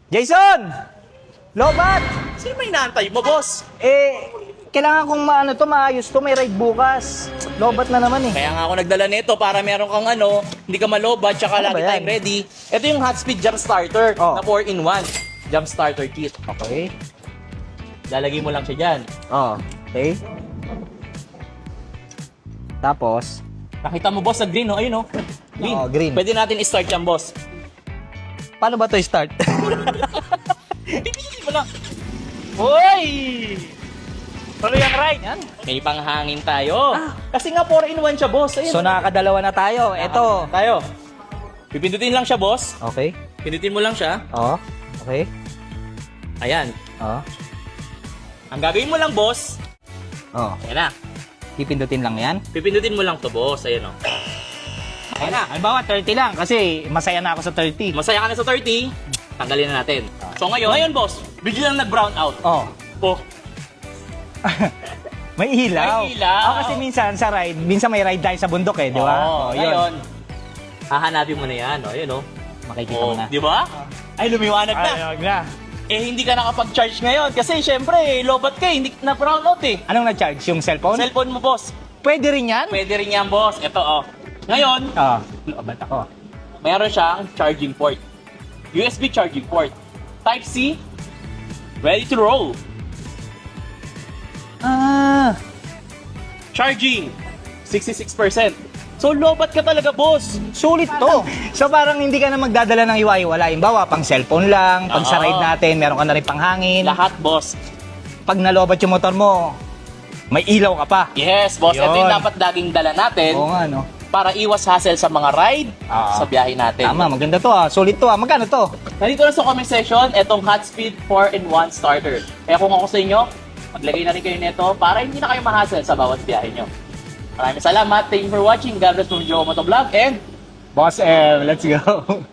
Jason! Lobat! Sino may inaantay mo, boss? Kailangan kong maayos to. May ride bukas. Lobat na naman eh. Kaya nga ako nagdala nito para meron kang hindi ka malobat, tsaka Ano ba lagi yan? tayong ready. Ito yung hot speed jump starter Oh. na 4-in-1 jump starter kit. Okay. Lalagay mo lang siya dyan. Okay. Tapos, Nakita mo, boss, sa green, no? Ayun, no? Green. Oo, green. Pwede natin i-start yan, boss. paano ba to start? Pipili mo lang. Hoy! Tuloy ang ride. Yan. May panghangin tayo. Kasi nga 4-in-1 siya, boss. Ayun. So nakakadalawa na tayo. Ito. Tayo. Pipindutin lang siya, boss. Okay. Pindutin mo lang siya. Okay. Ayan. Oh. Ang gagawin mo lang, boss. Ayan na. Pipindutin lang yan. Pipindutin mo lang to, boss. Ayan, o. Ayan na. Halimbawa 30 lang kasi masaya na ako sa 30. Masaya ka na sa 30. Tanggalin na natin. So ngayon, boss, biglang nag-brown out. Oh. Oh. May ilaw. May ilaw. Kasi minsan sa ride, minsan may ride tayo sa bundok eh, di ba? Oo, ngayon. Hahanapin mo na yan, o. Ayun, o. Makikita mo na. Di ba? Ay, lumiwanag na. Ayog na. Hindi ka nakapag-charge ngayon kasi syempre, lobat ka, hindi na brown out eh. Anong na-charge? Yung cellphone? Cellphone mo, boss. Pwede rin yan? Pwede rin yan, boss. Ito, oh. Ngayon, Lobat ako. mayroon siyang charging port. USB charging port. Type-C, ready to roll. Charging, 66%. So, lobat ka talaga, boss. Sulit to. So parang hindi ka na magdadala ng iwa-iwala. Bawa, pang cellphone lang, pag sa Oo. ride natin, meron ka na rin panghangin. Lahat, boss. Pag nalobat yung motor mo, may ilaw ka pa. Yes, boss. Ito Yun. yung dapat laging dala natin Oo nga, no? para iwas hassle sa mga ride Oo. sa biyahe natin. Tama, maganda to Sulit to Magkano to? Nandito na sa comment section, itong Hot Speed 4-in-1 starter. Kaya kung ako sa inyo, maglagay na rin kayo nito para hindi na kayo ma-hassle sa bawat biyahe nyo. Maraming salamat. Thank you for watching. God bless from Joe Motovlog and Boss M, let's go.